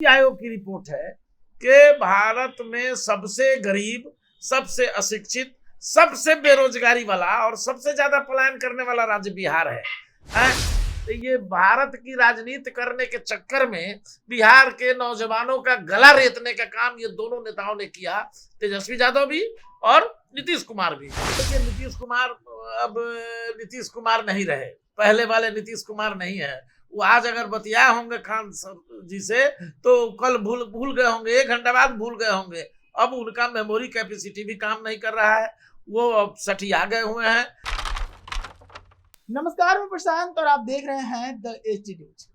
आयोग की रिपोर्ट है कि भारत में सबसे गरीब, सबसे अशिक्षित, सबसे बेरोजगारी वाला और सबसे ज्यादा पलायन करने वाला राज्य बिहार है? तो ये भारत की राजनीति करने के चक्कर में बिहार के नौजवानों का गला रेतने का काम ये दोनों नेताओं ने किया, तेजस्वी यादव भी और नीतीश कुमार भी। देखिए नीतीश कुमार अब नीतीश कुमार नहीं रहे, पहले वाले नीतीश कुमार नहीं है। वो आज अगर बतियाए होंगे खान जी से तो कल भूल गए होंगे, 1 घंटा बाद भूल गए होंगे। अब उनका मेमोरी कैपेसिटी भी काम नहीं कर रहा है, वो अब सठिया गए हुए हैं। नमस्कार, मैं प्रशांत और आप देख रहे हैं द एचडी न्यूज।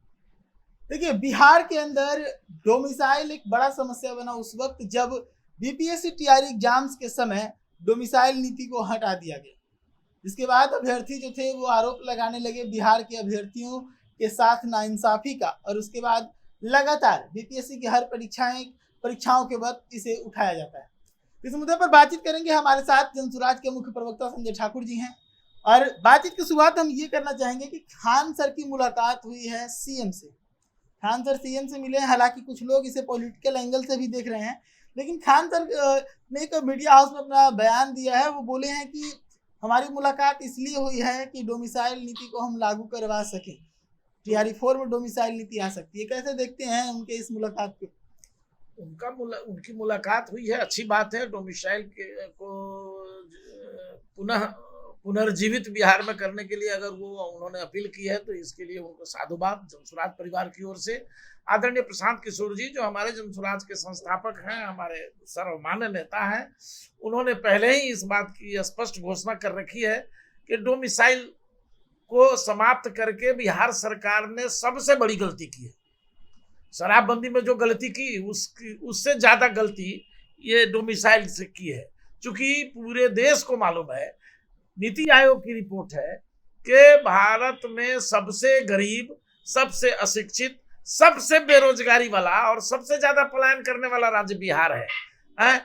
देखिए, बिहार के अंदर डोमिसाइल एक बड़ा समस्या बना उस वक्त जब बीपीएससी टीआरई एग्जाम्स के समय डोमिसाइल नीति को हटा दिया गया। इसके बाद अभ्यर्थी जो थे वो आरोप लगाने लगे बिहार के अभ्यर्थियों के साथ नाइंसाफी का, और उसके बाद लगातार बीपीएससी की हर परीक्षाओं के वक्त इसे उठाया जाता है। इस मुद्दे पर बातचीत करेंगे। हमारे साथ जनसुराज के मुख्य प्रवक्ता संजय ठाकुर जी हैं, और बातचीत की शुरुआत हम ये करना चाहेंगे कि खान सर की मुलाकात हुई है सीएम से। खान सर सीएम से मिले हैं, हालांकि कुछ लोग इसे पॉलिटिकल एंगल से भी देख रहे हैं, लेकिन खान सर ने एक मीडिया हाउस में अपना बयान दिया है। वो बोले हैं कि हमारी मुलाकात इसलिए हुई है कि डोमिसाइल नीति को हम लागू करवा सकें, टीआरई 4 में डोमिसाइल नीति आ सकती है। कैसे देखते हैं उनके इस मुलाकात को? उनकी मुलाकात हुई है, अच्छी बात है। डोमिसाइल को पुनर्जीवित बिहार में करने के लिए अगर वो उन्होंने अपील की है तो इसके लिए उनको साधुवाद जनसुराज परिवार की ओर से। आदरणीय प्रशांत किशोर जी जो हमारे जनसुराज के संस्थापक हैं, हमारे सर्वमान्य नेता हैं, उन्होंने पहले ही इस बात की स्पष्ट घोषणा कर रखी है कि डोमिसाइल को समाप्त करके बिहार सरकार ने सबसे बड़ी गलती की है। शराबबंदी में जो गलती की उससे ज्यादा गलती ये डोमिसाइल से की है। चूंकि पूरे देश को मालूम है, नीति आयोग की रिपोर्ट है कि भारत में सबसे गरीब, सबसे अशिक्षित, सबसे बेरोजगारी वाला और सबसे ज्यादा पलायन करने वाला राज्य बिहार है?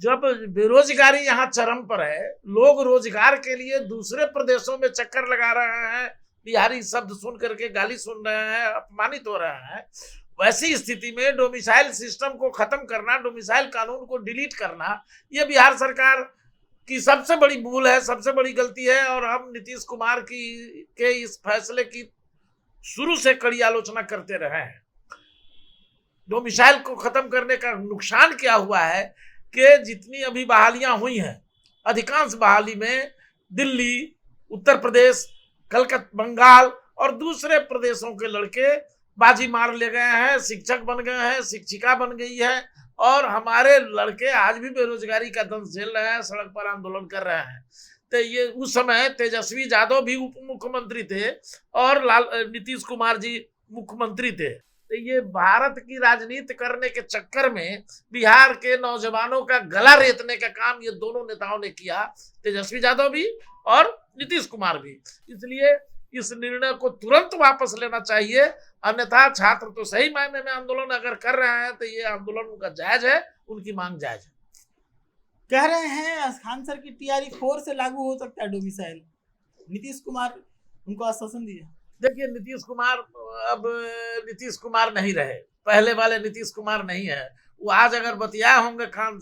जब बेरोजगारी यहाँ चरम पर है, लोग रोजगार के लिए दूसरे प्रदेशों में चक्कर लगा रहे हैं, बिहारी शब्द सुन करके गाली सुन रहे हैं, अपमानित हो रहे हैं, वैसी स्थिति में डोमिसाइल सिस्टम को खत्म करना, डोमिसाइल कानून को डिलीट करना, ये बिहार सरकार की सबसे बड़ी भूल है, सबसे बड़ी गलती है। और हम नीतीश कुमार के इस फैसले की शुरू से कड़ी आलोचना करते रहे हैं। डोमिसाइल को खत्म करने का नुकसान क्या हुआ है कि जितनी अभी बहालियां हुई हैं, अधिकांश बहाली में दिल्ली, उत्तर प्रदेश, कलकत्ता, बंगाल और दूसरे प्रदेशों के लड़के बाजी मार ले गए हैं, शिक्षक बन गए हैं, शिक्षिका बन गई है, और हमारे लड़के आज भी बेरोजगारी का दंश झेल रहे हैं, सड़क पर आंदोलन कर रहे हैं। तो ये उस समय तेजस्वी यादव भी उप मुख्यमंत्री थे और नीतीश कुमार जी मुख्यमंत्री थे। तो ये भारत की राजनीति करने के चक्कर में बिहार के नौजवानों का गला रेतने का काम ये दोनों नेताओं ने किया, तेजस्वी यादव भी और नीतीश कुमार भी। इसलिए इस निर्णय को तुरंत वापस लेना चाहिए, अन्यथा छात्र तो सही मायने में आंदोलन अगर कर रहे हैं तो ये आंदोलन उनका जायज है, उनकी मांग जायज है। कह रहे हैं खान सर की टीआरई 4 से लागू हो सकता है डोमिसाइल। नीतीश कुमार उनको आश्वासन दिया। देखिए अब नीतीश कुमार नहीं रहे, पहले वाले नीतीश कुमार नहीं है। वो आज अगर बतियाए होंगे खान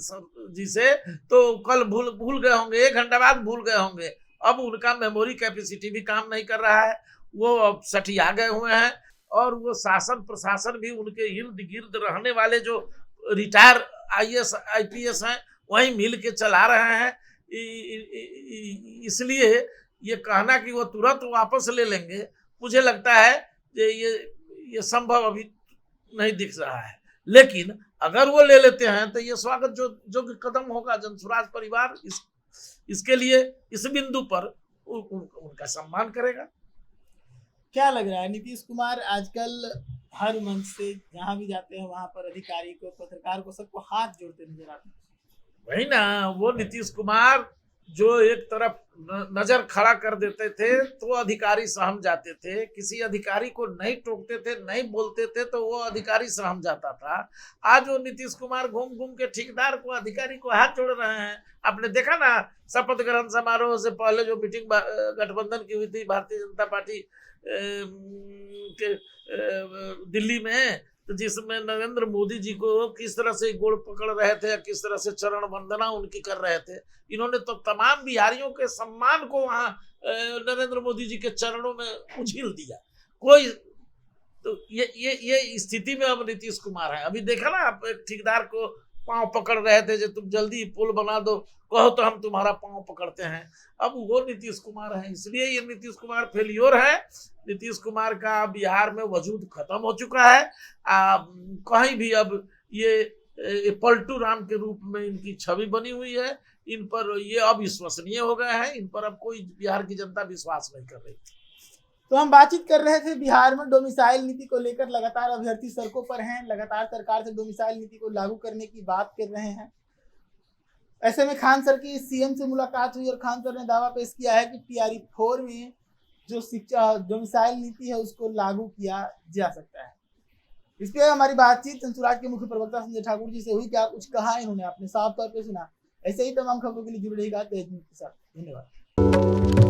जी से तो कल भूल गए होंगे, 1 घंटा बाद भूल गए होंगे। अब उनका मेमोरी कैपेसिटी भी काम नहीं कर रहा है, वो अब सठिया गए हुए हैं, और वो शासन प्रशासन भी उनके इर्द गिर्द रहने वाले जो रिटायर आईएएस आईपीएस हैं वही मिल के चला रहे हैं। इसलिए ये कहना कि वो तुरंत वापस ले लेंगे, मुझे लगता है ये संभव अभी नहीं दिख रहा है। लेकिन अगर वो ले लेते हैं तो ये स्वागत जो कदम होगा। जनसुराज परिवार इसके लिए इस बिंदु पर उनका सम्मान करेगा। क्या लग रहा है, नीतीश कुमार आजकल हर मंच से जहां भी जाते हैं वहां पर अधिकारी को, पत्रकार को, सबको हाथ जोड़ते नजर आते हैं? वही ना, वो नीतीश कुमार जो एक तरफ नजर खड़ा कर देते थे तो अधिकारी सहम जाते थे, किसी अधिकारी को नहीं टोकते थे, नहीं बोलते थे तो वो अधिकारी सहम जाता था। आज वो नीतीश कुमार घूम घूम के ठेकेदार को, अधिकारी को हाथ जोड़ रहे हैं। आपने देखा ना, शपथ ग्रहण समारोह से पहले जो मीटिंग गठबंधन की हुई थी भारतीय जनता पार्टी के दिल्ली में, तो जिसमें नरेंद्र मोदी जी को किस तरह से गोड़ पकड़ रहे थे, किस तरह से चरण वंदना उनकी कर रहे थे। इन्होंने तो तमाम बिहारियों के सम्मान को वहां नरेंद्र मोदी जी के चरणों में उछील दिया। कोई तो ये स्थिति में अब नीतीश कुमार है। अभी देखा ना, आप एक ठेकेदार को पांव पकड़ रहे थे, जो तुम जल्दी पुल बना दो, कहो तो हम तुम्हारा पांव पकड़ते हैं। अब वो नीतीश कुमार है, इसलिए ये नीतीश कुमार फेलियोर है। नीतीश कुमार का बिहार में वजूद खत्म हो चुका है। कहीं भी अब ये पलटू राम के रूप में इनकी छवि बनी हुई है। इन पर ये अविश्वसनीय हो गए हैं। इन पर अब कोई बिहार की जनता विश्वास नहीं कर रही। तो हम बातचीत कर रहे थे बिहार में डोमिसाइल नीति को लेकर। लगातार अभ्यर्थी सड़कों पर हैं, लगातार सरकार से डोमिसाइल नीति को लागू करने की बात कर रहे हैं। ऐसे में खान सर की सीएम से मुलाकात हुई और खान सर ने दावा पेश किया है कि TRE 4 में जो शिक्षा डोमिसाइल नीति है उसको लागू किया जा सकता है। इस पर हमारी बातचीत जनसुराज के मुख्य प्रवक्ता संजय ठाकुर जी से हुई। क्या कुछ कहा इन्होंने, आपने साफ तौर पर सुना। ऐसे ही तमाम खबरों के लिए जुड़े रहिएगा तेज न्यूज़ के साथ। धन्यवाद।